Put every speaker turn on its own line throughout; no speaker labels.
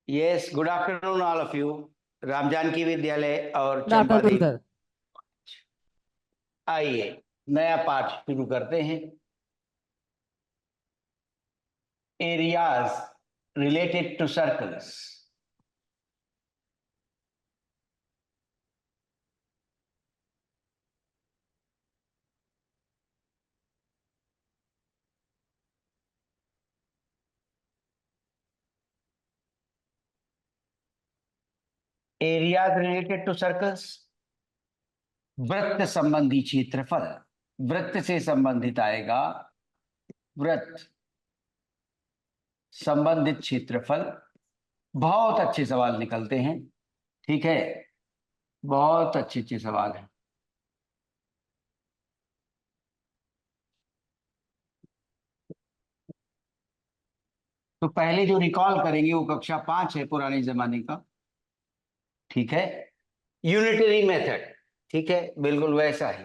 Yes, good afternoon all of you. Ram Janki Vidyalaya और
good
Champa
afternoon
Devi.
Sir.
आइए नया पाठ शुरू करते हैं। Areas related to circles. Areas related to circles. वृत्त संबंधी क्षेत्रफल। वृत्त से संबंधित आएगा। वृत्त संबंधित क्षेत्रफल। बहुत अच्छे सवाल निकलते हैं। ठीक है, बहुत अच्छे अच्छे सवाल हैं। तो पहले जो रिकॉल करेंगे वो कक्षा 5 है, पुराने जमाने का। ठीक है, यूनिटरी मेथड। ठीक है, बिल्कुल वैसा ही।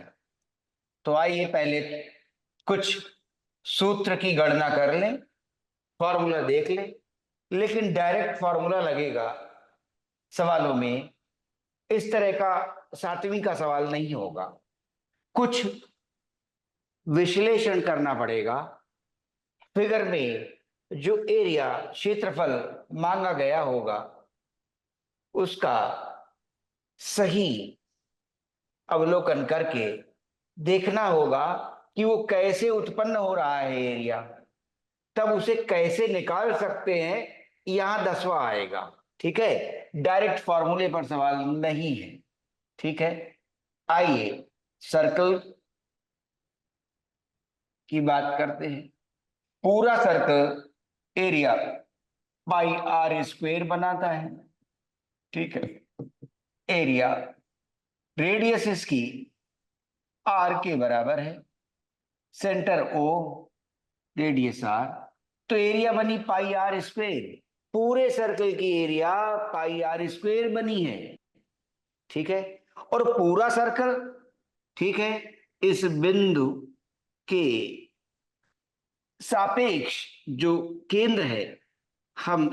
तो आइए पहले कुछ सूत्र की गणना कर लें, फॉर्मूला देख लें। लेकिन डायरेक्ट फॉर्मूला लगेगा सवालों में, इस तरह का सातवीं का सवाल नहीं होगा। कुछ विश्लेषण करना पड़ेगा। फिगर में जो एरिया क्षेत्रफल मांगा गया होगा उसका सही अवलोकन करके देखना होगा कि वो कैसे उत्पन्न हो रहा है एरिया, तब उसे कैसे निकाल सकते हैं। यहां 10वां आएगा। ठीक है, डायरेक्ट फॉर्मूले पर सवाल नहीं है। ठीक है, आइए सर्कल की बात करते हैं। पूरा circle area pi r square बनाता है। ठीक है, एरिया रेडियस इसकी आर के बराबर है, सेंटर ओ, रेडियस आर। तो एरिया बनी पाई आर स्क्वेयर। पूरे सर्कल की एरिया पाई आर स्क्वेयर बनी है। ठीक है, और पूरा सर्कल, ठीक है, इस बिंदु के सापेक्ष जो केंद्र है, हम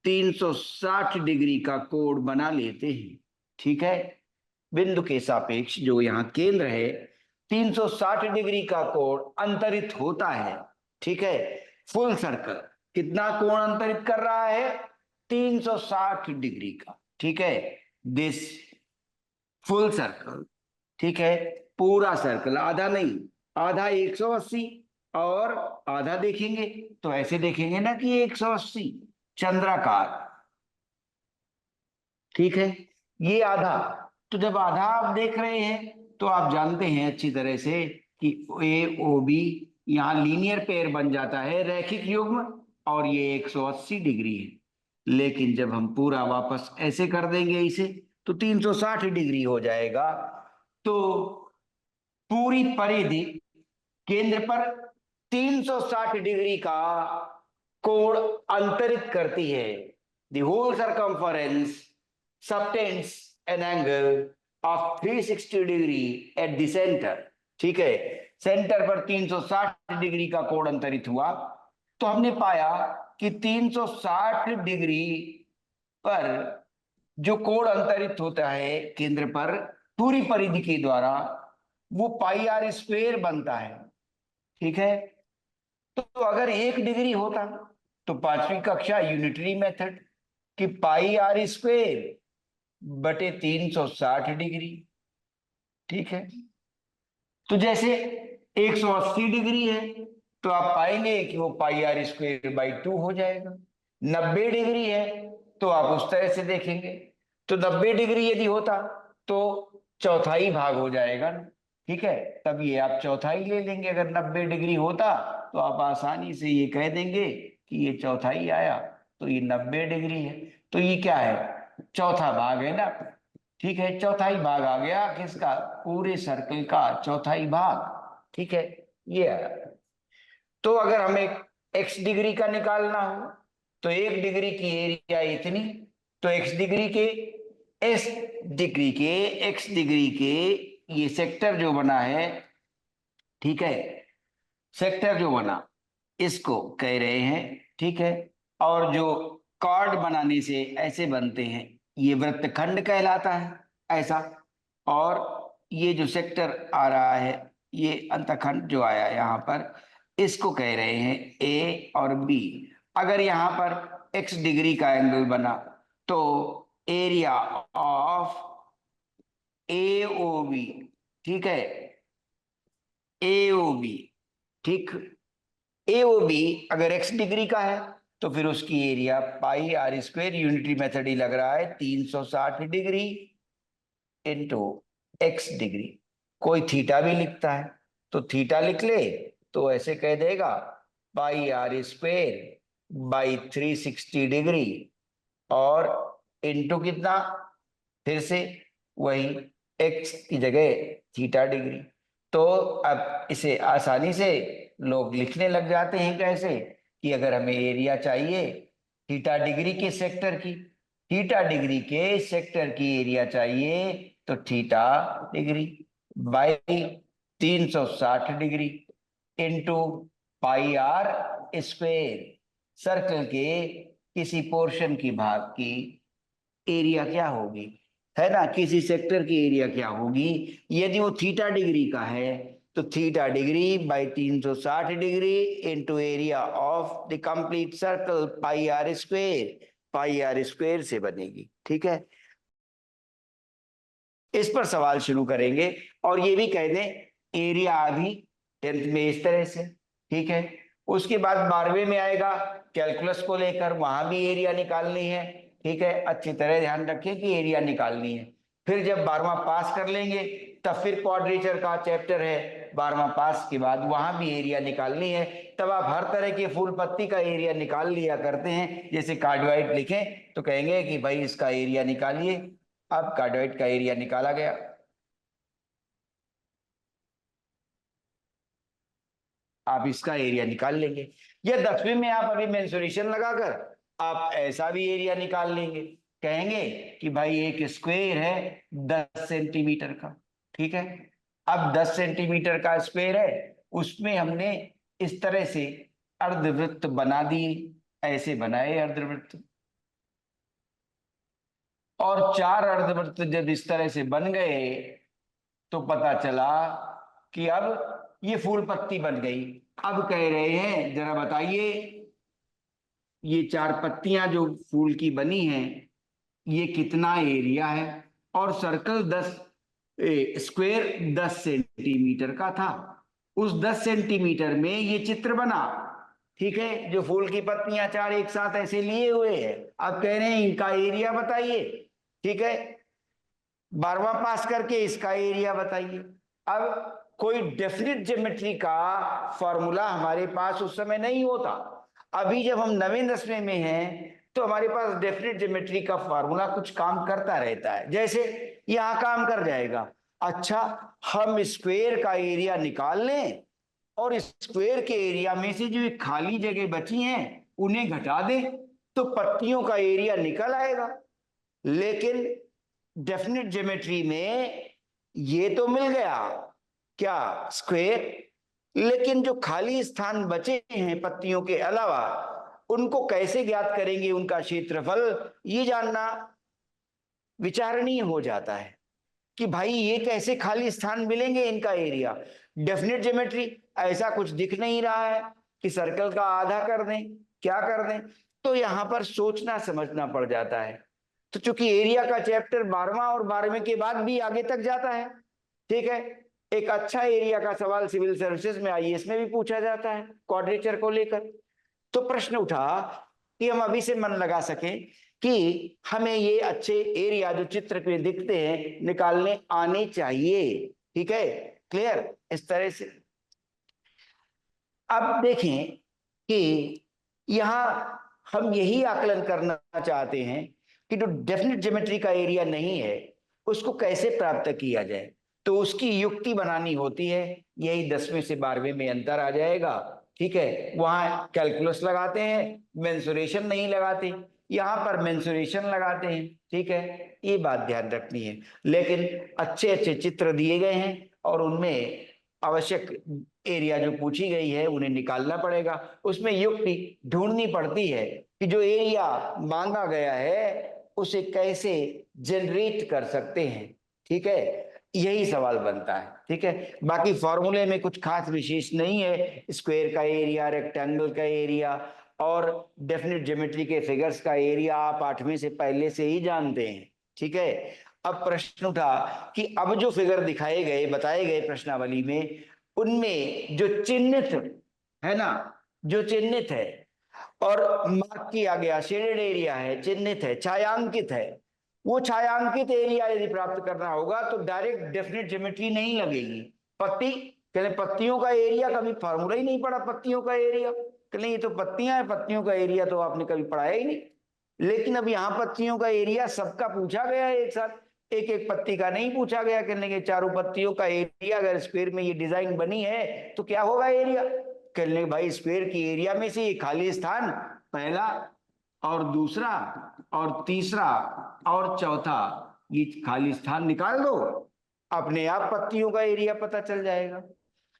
360 डिग्री का कोण बना लेते हैं। ठीक है, बिंदु के सापेक्ष जो यहाँ केंद्र है, 360 डिग्री का कोण अंतरित होता है। ठीक है, फुल सर्कल कितना कोण अंतरित कर रहा है? 360 डिग्री का। ठीक है, दिस फुल सर्कल। ठीक है, पूरा सर्कल, आधा नहीं। आधा 180, और आधा देखेंगे तो ऐसे देखेंगे ना कि 180 चंद्राकार। ठीक है, ये आधा। तो जब आधा आप देख रहे हैं तो आप जानते हैं अच्छी तरह से कि ए ओ बी यहाँ लीनियर पेयर बन जाता है, रैखिक युग्म, और ये 180 डिग्री है। लेकिन जब हम पूरा वापस ऐसे कर देंगे इसे तो 360 डिग्री हो जाएगा। तो पूरी परिधि केंद्र पर 360 डिग्री का कोण अंतरित करती है। The whole circumference subtends an angle of 360 degree at the centre. ठीक है, सेंटर पर 360 डिग्री का कोण अंतरित हुआ। तो हमने पाया कि 360 डिग्री पर जो कोण अंतरित होता है केंद्र पर पूरी परिधि के द्वारा, वो पाई आर स्क्वेयर बनता है। ठीक है, तो अगर 1 डिग्री होता तो 5वीं कक्षा यूनिटरी मेथड कि पाई आर स्क्वेयर बटे 360 डिग्री। ठीक है, तो जैसे 180 डिग्री है तो आप पाएंगे कि वो पाई आर स्क्वेयर बाई 2 हो जाएगा। 90 डिग्री है तो आप उस तरह से देखेंगे। तो 90 डिग्री यदि होता तो चौथाई भाग हो जाएगा ना। ठीक है, तब ये आप चौथाई ले लेंगे। अगर 90 डिग्री होता तो आप आसानी से ये कह देंगे कि ये चौथाई आया, तो ये 90 डिग्री है। तो ये क्या है? चौथा भाग है ना। ठीक है, चौथाई भाग आ गया किसका? पूरे सर्कल का चौथाई भाग। ठीक है, ये आया। तो अगर हमें एक्स डिग्री का निकालना हो तो 1 डिग्री की एरिया इतनी, तो एक्स डिग्री के ये सेक्टर जो बना है, ठीक है, सेक्टर जो बना इसको कह रहे हैं। ठीक है, और जो कॉर्ड बनाने से ऐसे बनते हैं, ये वृत्तखंड कहलाता है ऐसा। और ये जो सेक्टर आ रहा है, ये अंतखंड जो आया यहाँ पर, इसको कह रहे हैं ए और बी। अगर यहाँ पर x डिग्री का एंगल बना तो area of A O B, ठीक है, ए ओ बी, ठीक, ए ओ बी अगर x डिग्री का है तो फिर उसकी area pi r square, unitary method ही लग रहा है, 360 डिग्री इंटू एक्स डिग्री। कोई थीटा भी लिखता है तो थीटा लिख ले तो ऐसे कह देगा पाई आर स्क्वायर बाई 360 डिग्री और इंटू कितना, फिर से वही एक्स की जगह थीटा डिग्री। तो अब इसे आसानी से लोग लिखने लग जाते हैं कैसे, कि अगर हमें एरिया चाहिए थीटा डिग्री के सेक्टर की, थीटा डिग्री के सेक्टर की एरिया चाहिए तो theta degree by 360 degree into pi r square, circle के किसी पोर्शन की भाग की एरिया क्या होगी, है ना, किसी सेक्टर की एरिया क्या होगी। यदि वो थीटा डिग्री का है तो theta degree by 360 degree into area of the complete circle pi r square से बनेगी। ठीक है, इस पर सवाल शुरू करेंगे और ये भी कह दें एरिया अभी 10th में इस तरह से, ठीक है। उसके बाद 12वें में आएगा कैलकुलस को लेकर, वहां भी एरिया निकालनी है, ठीक है, अच्छी तरह ध्यान रखें कि एरिया निकालनी है। फिर जब 12वां पास कर लेंगे तब फिर क्वाड्रेचर का चैप्टर है, 12वां पास के बाद वहां भी एरिया निकालनी है। तब आप हर तरह के फूल पत्ती का एरिया निकाल लिया करते हैं, जैसे कार्डोइड लिखें तो कहेंगे कि भाई इसका एरिया निकालिए। अब कार्डोइड का एरिया निकाला गया, आप इसका एरिया निकाल लेंगे, या 10वीं में आप अभी मेंसुरेशन लगाकर आप ऐसा भी एरिया निकाल लेंगे। कहेंगे कि भाई एक स्क्वायर है 10 सेंटीमीटर का, ठीक है। अब 10 सेंटीमीटर का स्क्वायर है, उसमें हमने इस तरह से अर्धवृत्त बना दिए, ऐसे बनाए अर्धवृत्त, और 4 अर्धवृत्त जब इस तरह से बन गए तो पता चला कि अब ये फूल पत्ती बन गई। अब कह रहे हैं जरा बताइए, ये 4 पत्तियां जो फूल की बनी हैं ये कितना एरिया है, और सर्कल 10 स्क्वायर 10 सेंटीमीटर का था। उस 10 सेंटीमीटर में ये चित्र बना, ठीक है, जो फूल की पत्तियां 4 एक साथ ऐसे लिए हुए हैं। अब कह रहे हैं इनका एरिया बताइए, ठीक है, 12वां पास करके इसका एरिया बताइए। अब कोई डेफिनेट ज्योमेट्री का फॉर्मूला हमारे पास उस समय नहीं होता। अभी जब हम 9वें 10वें में हैं तो हमारे पास डेफिनेट ज्योमेट्री का फॉर्मूला कुछ काम करता रहता है, जैसे यहां काम कर जाएगा। अच्छा, हम स्क्वायर का एरिया निकाल लें और स्क्वायर के एरिया में से जो खाली जगह बची हैं उन्हें घटा दें तो पत्तियों का एरिया निकल आएगा। लेकिन डेफिनेट ज्योमेट्री में ये तो मिल गया क्या, स्क्वायर, लेकिन जो खाली स्थान बचे हैं पत्तियों के अलावा उनको कैसे ज्ञात करेंगे, उनका क्षेत्रफल, ये जानना विचारणीय हो जाता है कि भाई ये कैसे खाली स्थान मिलेंगे, इनका एरिया। डेफिनेट ज्योमेट्री ऐसा कुछ दिख नहीं रहा है कि सर्कल का आधा कर दें, क्या कर दें, तो यहां पर सोचना समझना पड़ जाता है। तो चूंकि एरिया का चैप्टर 12वां और 12वें के बाद भी आगे तक जाता है, ठीक है, एक अच्छा एरिया का सवाल सिविल सर्विसेज में आईएएस में भी पूछा जाता है क्वाड्रेचर को लेकर। तो प्रश्न उठा कि हम अभी से मन लगा सकें कि हमें ये अच्छे एरिया जो चित्र में दिखते हैं निकालने आने चाहिए, ठीक है, क्लियर, इस तरह से। अब देखें कि यहां हम यही आकलन करना चाहते हैं कि जो डेफिनेट ज्योमेट्री का एरिया नहीं है उसको कैसे प्राप्त किया जाए, तो उसकी युक्ति बनानी होती है। यही 10वें से 12वें में अंतर आ जाएगा, ठीक है। वहां कैलकुलस लगाते हैं, मेंसुरेशन नहीं लगाते, यहां पर मेंसुरेशन लगाते हैं, ठीक है, ये बात ध्यान रखनी है। लेकिन अच्छे अच्छे चित्र दिए गए हैं और उनमें आवश्यक एरिया जो पूछी गई है उन्हें निकालना पड़ेगा। उसमें युक्ति ढूंढनी पड़ती है कि जो एरिया मांगा गया है उसे कैसे जनरेट कर सकते हैं। ठीक है, यही सवाल बनता है। ठीक है, बाकी फॉर्मूले में कुछ खास विशेष नहीं है। स्क्वायर का एरिया, रेक्टेंगल का एरिया और डेफिनेट ज्योमेट्री के फिगर्स का एरिया आप 8वीं से पहले से ही जानते हैं। ठीक है, अब प्रश्न उठा कि अब जो फिगर दिखाए गए, बताए गए प्रश्नावली में, उनमें जो चिन्हित है ना, जो चिन्हित है और मार्क किया गया शेडेड एरिया है, चिन्हित है, छायांकित है, वो छायांकित एरिया यदि प्राप्त करना होगा तो डायरेक्ट डेफिनेट ज्योमेट्री नहीं लगेगी। पत्ती, कहले पत्तियों का एरिया, कभी फॉर्मूला ही नहीं पढ़ा पत्तियों का एरिया, कहले ये तो पत्तियां हैं, पत्तियों का एरिया तो आपने कभी पढ़ाया ही नहीं। लेकिन अब यहाँ पत्तियों का एरिया सबका पूछा गया है एक साथ, एक एक पत्ती का नहीं पूछा गया। कहने के चारों पत्तियों का एरिया, अगर स्क्वायर में ये डिजाइन बनी है तो क्या होगा एरिया। कहने भाई स्क्वायर की एरिया में से ये खाली स्थान, पहला और दूसरा और तीसरा और चौथा, ये खाली स्थान निकाल दो, अपने आप पत्तियों का एरिया पता चल जाएगा।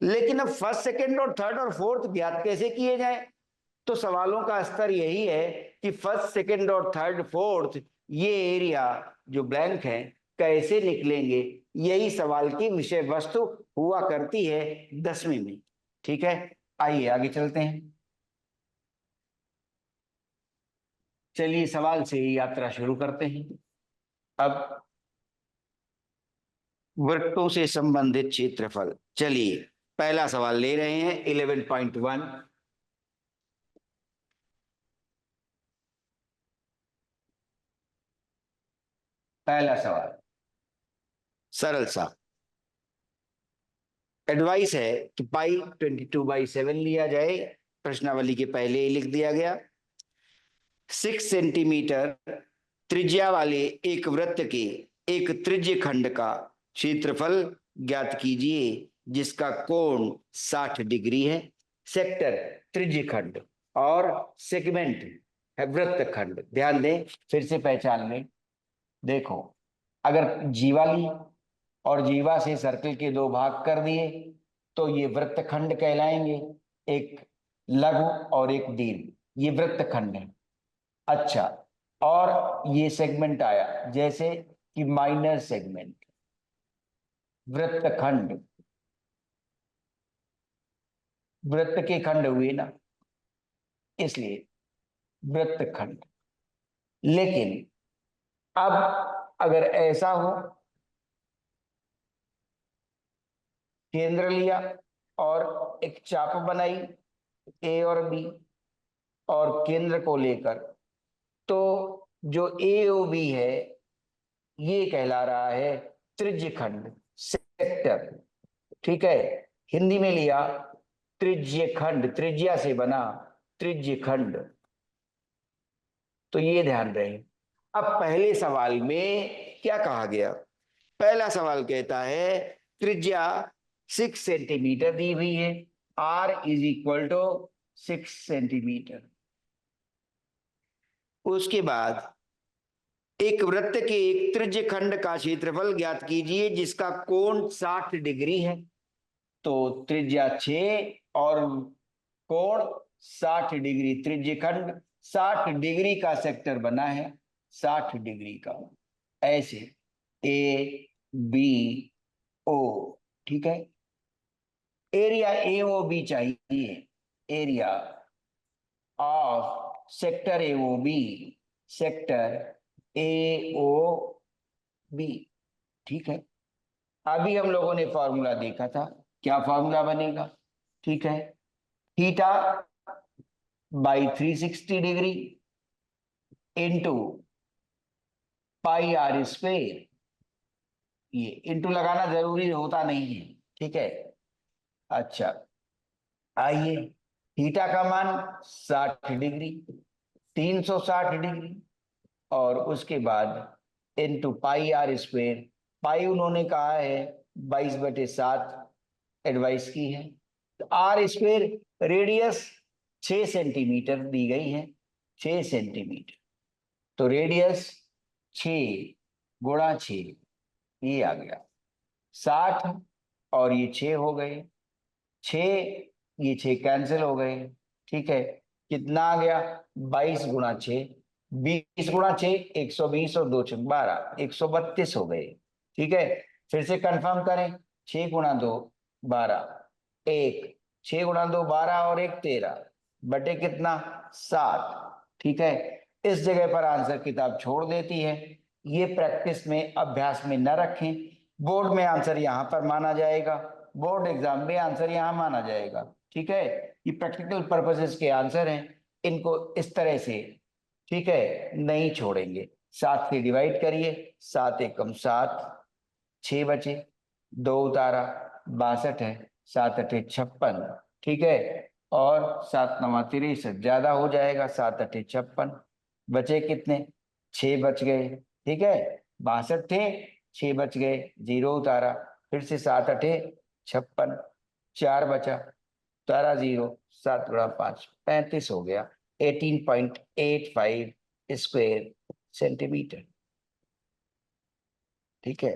लेकिन अब फर्स्ट, सेकंड और थर्ड और फोर्थ ज्ञात कैसे किए जाए, तो सवालों का स्तर यही है कि फर्स्ट, सेकंड और थर्ड, फोर्थ, ये एरिया जो ब्लैंक है कैसे निकलेंगे, यही सवाल की विषय वस्तु हुआ करती है 10वीं में। ठीक है, आइए आगे चलते हैं। चलिए सवाल से ही यात्रा शुरू करते हैं। अब वृत्तों से संबंधित क्षेत्रफल, चलिए पहला सवाल ले रहे हैं 11.1। पहला सवाल सरल सा, एडवाइस है कि पाई 22/7 लिया जाए। प्रश्नावली के पहले ही लिख दिया गया। 6 सेंटीमीटर त्रिज्या वाले एक वृत्त के एक त्रिज्य खंड का क्षेत्रफल ज्ञात कीजिए जिसका कोण 60 डिग्री है। सेक्टर त्रिज्य खंड और सेगमेंट है वृत्त खंड। ध्यान दें, फिर से पहचान लें। देखो, अगर जीवा ली और जीवा से सर्कल के दो भाग कर दिए तो ये वृत्त खंड कहलाएंगे, एक लघु और एक दीर्घ, ये वृत्त खंड है। अच्छा, और ये सेगमेंट आया जैसे कि माइनर सेगमेंट, वृत्त खंड, वृत्त के खंड हुए ना, इसलिए वृत्त खंड। लेकिन अब अगर ऐसा हो, केंद्र लिया और एक चाप बनाई ए और बी, और केंद्र को लेकर, तो जो ए ओ बी है ये कहला रहा है त्रिज्य खंड, सेक्टर। ठीक है, हिंदी में लिया त्रिज्य खंड, त्रिज्या से बना त्रिज्य खंड, तो ये ध्यान रहे। अब पहले सवाल में क्या कहा गया, पहला सवाल कहता है त्रिज्या 6 सेंटीमीटर दी हुई है, r is equal to 6 centimetre. उसके बाद एक वृत्त के एक त्रिज्य खंड का क्षेत्रफल ज्ञात कीजिए जिसका कोण 60 डिग्री है। तो त्रिज्या 6 और कोण 60 डिग्री, त्रिज्य खंड 60 डिग्री का सेक्टर बना है, 60 डिग्री का, ऐसे ए बी ओ। ठीक है, एरिया ए ओ बी चाहिए, area of sector A O B, sector A O B. ठीक है, अभी हम लोगों ने फॉर्मूला देखा था, क्या फॉर्मूला बनेगा। ठीक है, theta by 360 degree into pi r square, ये इंटू लगाना जरूरी होता नहीं है। ठीक है, अच्छा आइए, थीटा का मान 60 डिग्री, 360 डिग्री, और उसके बाद इंटू पाई आर स्क्वेयर, पाई उन्होंने कहा है 22/7 एडवाइस की है। तो आर स्क्वेयर, रेडियस 6 सेंटीमीटर दी गई है, 6 सेंटीमीटर, तो रेडियस 6 × 6, ये आ गया 60, और ये 6 हो गए, 6, ये 6 कैंसिल हो गए। ठीक है, कितना आ गया? 22 गुणा 6, 20 गुणा 6 120 और 2 6 12, 132 हो गए। ठीक है, फिर से कंफर्म करें। 6 गुणा 2 12, 1, 6 गुणा 2 12 और 1 13, बटे कितना? 7। ठीक है, इस जगह पर आंसर किताब छोड़ देती है। ये प्रैक्टिस में, अभ्यास में न रखें। बोर्ड में आंसर यहां पर माना जाएगा, बोर्ड एग्जाम में आंसर यहां माना जाएगा। ठीक है, ये प्रैक्टिकल पर्पसेस के आंसर हैं, इनको इस तरह से, ठीक है, नहीं छोड़ेंगे। 7 से डिवाइड करिए, 7 एकम 7, 6 बचे, 2 उतारा, 62 है, 7 अठे 56। ठीक है, और 7 नवा 63, ज्यादा हो जाएगा, 7 अठे 56, बचे कितने? 6 बच गए। ठीक है, 62 थे, 6 बच गए, 0 उतारा, फिर से 7 अठे 56, 4 बचा, उतारा 0, 7 गुणा 5 35 हो गया, 18.85 स्क्वायर सेंटीमीटर। ठीक है,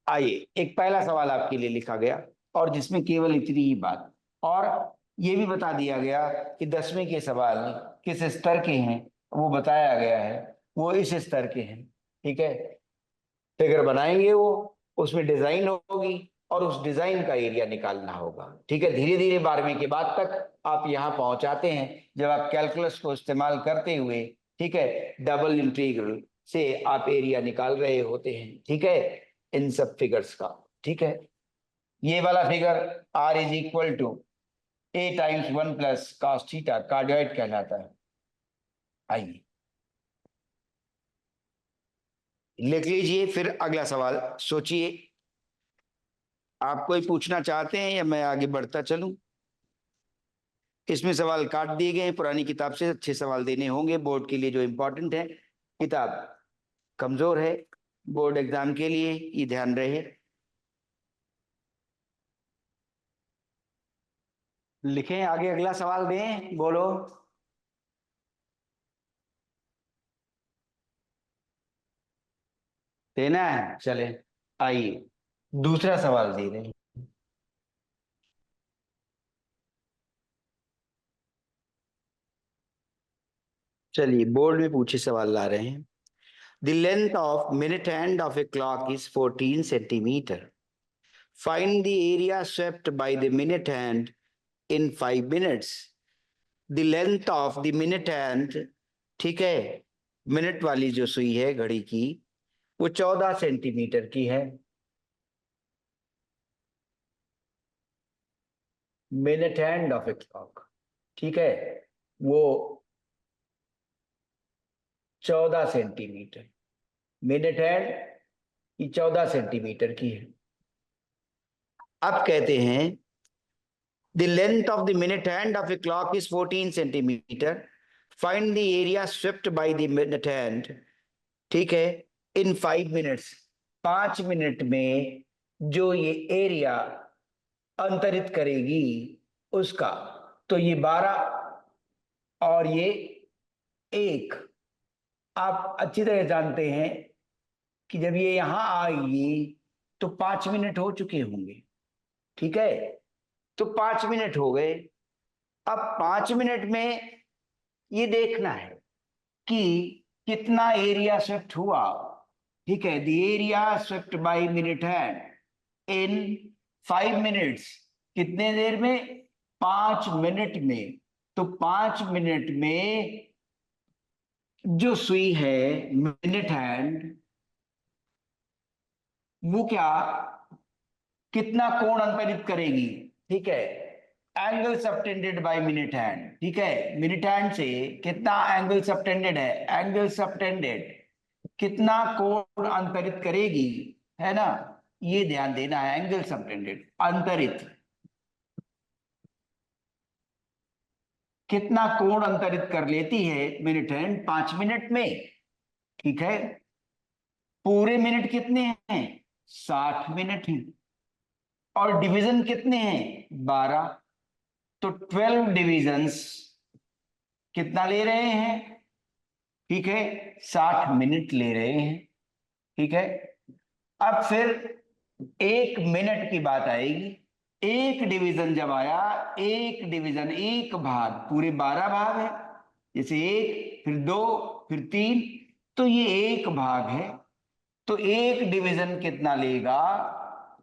आइए, एक पहला सवाल आपके लिए लिखा गया और जिसमें केवल इतनी ही बात, और ये भी बता दिया गया कि 10वीं के सवाल किस स्तर के हैं, वो बताया गया है, वो इस स्तर के हैं। ठीक है, फिगर बनाएंगे वो, उसमें डिजाइन होगी और उस डिजाइन का एरिया निकालना होगा। ठीक है, धीरे धीरे 12वीं के बाद तक आप यहाँ पहुंचाते हैं जब आप कैलकुलस को इस्तेमाल करते हुए, ठीक है, डबल इंटीग्रल से आप एरिया निकाल रहे होते हैं। ठीक है, इन सब फिगर्स का। ठीक है, ये वाला figure r is equal to a times 1 plus cos theta cardioid कहलाता है। आइए लिख लीजिए, फिर अगला सवाल सोचिए, आप कोई पूछना चाहते हैं या मैं आगे बढ़ता चलूं? इसमें सवाल काट दिए गए हैं, पुरानी किताब से अच्छे सवाल देने होंगे बोर्ड के लिए जो इंपॉर्टेंट है। किताब कमजोर है बोर्ड एग्जाम के लिए, ये ध्यान रहे। लिखें, आगे अगला सवाल दें, बोलो। देना है, चले आइए दूसरा सवाल दे रहे हैं। चलिए, बोर्ड में पूछे सवाल ला रहे हैं। The length of minute hand of a clock is 14 centimetre. Find the area swept by the minute hand in 5 minutes. The length of the minute hand, ठीक है, मिनट वाली जो सुई है घड़ी की, वो 14 सेंटीमीटर की है। Minute hand of a clock, ठीक है, वो 14 सेंटीमीटर, मिनट हैंड की 14 सेंटीमीटर की है। अब कहते हैं the length of the minute hand of a clock is 14 centimeter. Find the area swept by the minute hand, ठीक है, in 5 minutes, 5 मिनट में जो ये एरिया अंतरित करेगी उसका, तो ये 12 और ये 1। आप अच्छी तरह जानते हैं कि जब ये यहां आएगी तो 5 मिनट हो चुके होंगे। ठीक है, तो 5 मिनट हो गए। अब 5 मिनट में ये देखना है कि कितना एरिया स्वेप्ट हुआ। ठीक है, the area swept by minute hand in 5 minutes, कितने देर में? 5 मिनट में। तो 5 मिनट में जो सुई है मिनट हैंड, वो क्या, कितना कोण अंतरित करेगी? ठीक है, angle subtended by minute hand. ठीक है, मिनट हैंड से कितना एंगल सबटेंडेड है, एंगल सबटेंडेड कितना कोण अंतरित करेगी, है ना, ये ध्यान देना है। एंगल सबटेंडेड अंतरित, कितना कोण अंतरित कर लेती है मिनट हैंड 5 मिनट में। ठीक है, पूरे मिनट कितने हैं? 60 मिनट हैं, और डिवीजन कितने हैं? 12। तो 12 डिविजन्स कितना ले रहे हैं? ठीक है, 60 मिनट ले रहे हैं। ठीक है, अब फिर 1 मिनट की बात आएगी। एक डिवीजन जब आया, एक डिवीजन, एक भाग, पूरे 12 भाग है, जैसे एक, फिर दो, फिर तीन, तो ये एक भाग है, तो एक डिवीजन कितना लेगा,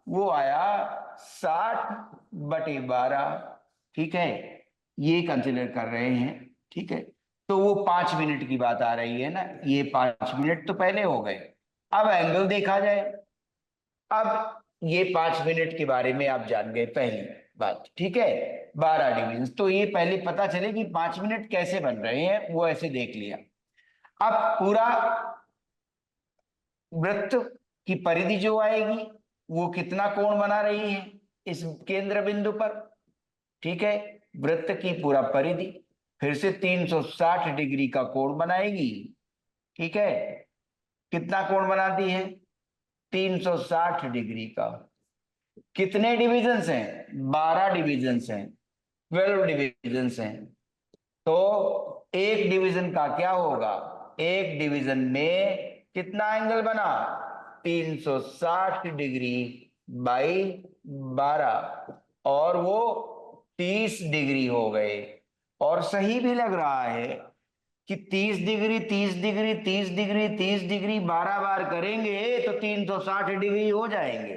वो आया 60/12। ठीक है, ये कंसिडर कर रहे हैं। ठीक है, तो वो 5 मिनट की बात आ रही है ना, ये 5 मिनट तो पहले हो गए। अब एंगल देखा जाए। अब ये 5 मिनट के बारे में आप जान गए पहली बात। ठीक है, 12 डिवीजन, तो ये पहले पता चले कि 5 मिनट कैसे बन रहे हैं, वो ऐसे देख लिया। अब पूरा वृत्त की परिधि जो आएगी, वो कितना कोण बना रही है इस केंद्र बिंदु पर। ठीक है, वृत्त की पूरा परिधि फिर से 360 डिग्री का कोण बनाएगी। ठीक है, कितना कोण बनाती है, 360 डिग्री का। कितने डिविजन्स हैं, 12 डिविजन्स हैं, 12 डिविजन्स हैं। तो एक डिवीजन का क्या होगा, एक डिवीजन में कितना एंगल बना, 360 डिग्री बाई 12, और वो 30 डिग्री हो गए। और सही भी लग रहा है कि 30 डिग्री, 30 डिग्री, 30 डिग्री, 30 डिग्री 12 बार करेंगे तो 360 डिग्री हो जाएंगे।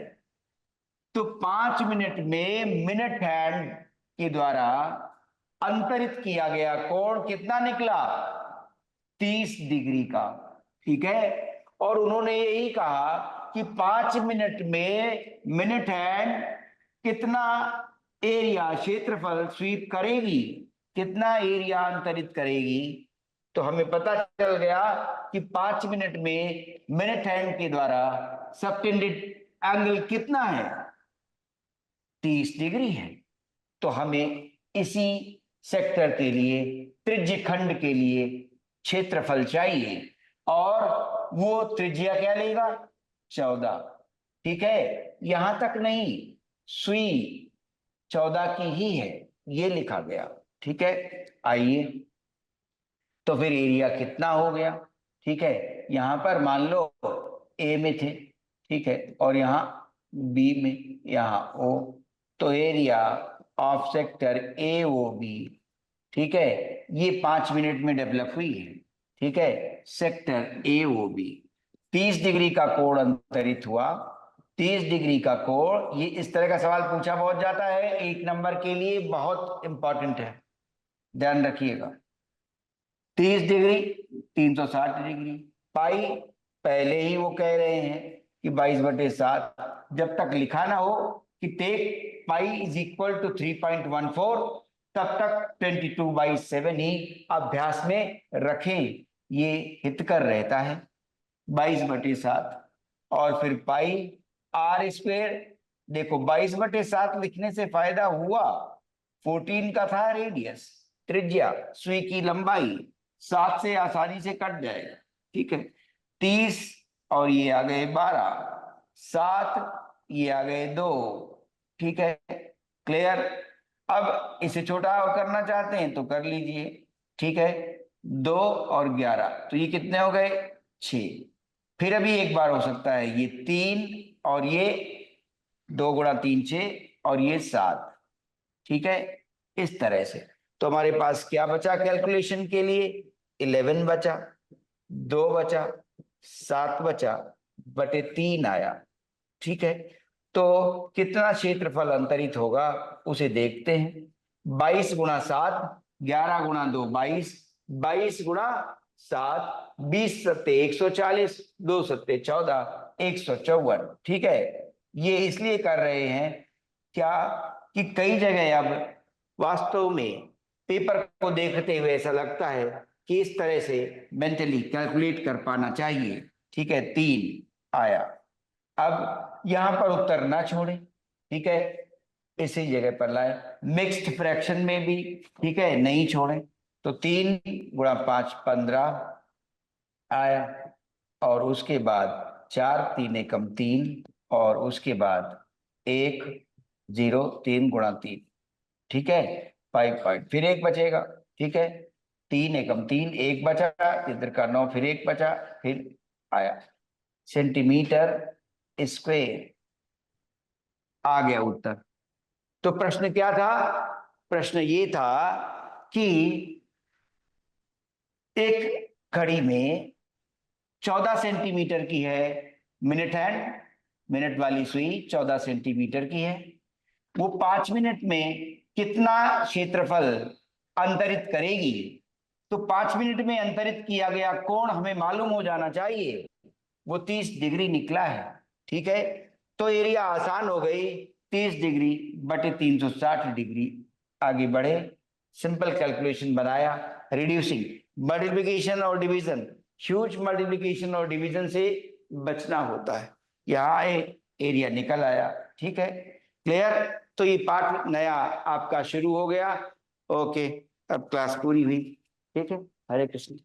तो 5 मिनट में मिनट हैंड के द्वारा अंतरित किया गया कोण कितना निकला, 30 डिग्री का। ठीक है, और उन्होंने यही कहा कि 5 मिनट में मिनट हैंड कितना एरिया, क्षेत्रफल स्वीप करेगी, कितना एरिया अंतरित करेगी। तो हमें पता चल गया कि 5 मिनट में मिनट हैंड के द्वारा सबटेंडेड एंगल कितना है, 30 डिग्री है। तो हमें इसी सेक्टर के लिए, त्रिज्य खंड के लिए क्षेत्रफल चाहिए, और वो त्रिज्या क्या लेगा, 14। ठीक है, यहां तक नहीं, सुई 14 की ही है, ये लिखा गया। ठीक है, आइए, तो फिर एरिया कितना हो गया। ठीक है, यहां पर मान लो ए में थे, ठीक है, और यहाँ बी में, यहाँ ओ, तो area of sector A O B, ठीक है, ये 5 मिनट में डेवलप हुई है। ठीक है, sector A O B, 30 degree का कोण अंतरित हुआ। 30 डिग्री का कोण, ये इस तरह का सवाल पूछा बहुत जाता है, 1 नंबर के लिए बहुत इंपॉर्टेंट है, ध्यान रखिएगा। 30 डिग्री, 360 डिग्री, पाई पहले ही वो कह रहे हैं कि 22/7, जब तक लिखा ना हो कि take pi is equal to 3.14, तब तक 22/7 ही अभ्यास में रखें, ये हितकर रहता है। 22/7, और फिर पाई आर स्क्वेयर। देखो 22/7 लिखने से फायदा हुआ, 14 का था रेडियस, त्रिज्या, सुई की लंबाई, 7 से आसानी से कट जाएगा। ठीक है, 30 और ये आ गए 12, 7 ये आ गए 2। ठीक है, क्लियर। अब इसे छोटा करना चाहते हैं तो कर लीजिए। ठीक है, 2 और 11, तो ये कितने हो गए, 6। फिर अभी एक बार हो सकता है ये 3, और ये 2 × 3 6, और ये 7। ठीक है, इस तरह से। तो हमारे पास क्या बचा कैलकुलेशन के लिए, 11 बचा, 2 बचा, 7 बचा, बटे 3 आया। ठीक है, तो कितना क्षेत्रफल अंतरित होगा उसे देखते हैं। 22 × 7, 11 × 2 22, 22 × 7, 20 × 7 140, 2 × 7 14, 154। ठीक है, ये इसलिए कर रहे हैं क्या, कि कई जगह अब वास्तव में पेपर को देखते हुए ऐसा लगता है कि इस तरह से मेंटली कैलकुलेट कर पाना चाहिए। ठीक है, 3 आया। अब यहां पर उत्तर ना छोड़े, ठीक है, इसी जगह पर लाए, मिक्स्ड फ्रैक्शन में भी, ठीक है, नहीं छोड़े, तो 3 × 5 15 आया, और उसके बाद 4 3 एकम 3, और उसके बाद 1 0 3 × 3। ठीक है, 5 पॉइंट, फिर एक बचेगा। ठीक है, 3 एकम 3, एक बचा, इधर का 9, फिर एक बचा, फिर आया सेंटीमीटर स्क्वेयर, आ गया उत्तर। तो प्रश्न क्या था? प्रश्न ये था कि एक घड़ी में 14 सेंटीमीटर की है मिनट हैंड, मिनट वाली सुई 14 सेंटीमीटर की है, वो 5 मिनट में कितना क्षेत्रफल अंतरित करेगी? तो 5 मिनट में अंतरित किया गया कोण हमें मालूम हो जाना चाहिए, वो 30 डिग्री निकला है। ठीक है, तो एरिया आसान हो गई, 30 डिग्री बटे 360 डिग्री। आगे बढ़े, सिंपल कैलकुलेशन बनाया, रिड्यूसिंग मल्टीप्लिकेशन और डिवीजन, ह्यूज मल्टीप्लिकेशन और डिवीजन से बचना होता है। यहाँ एरिया निकल आया। ठीक है, क्लियर? तो ये पार्ट नया आपका शुरू हो गया। ओके, अब क्लास पूरी हुई। ठीक है, हरे कृष्ण।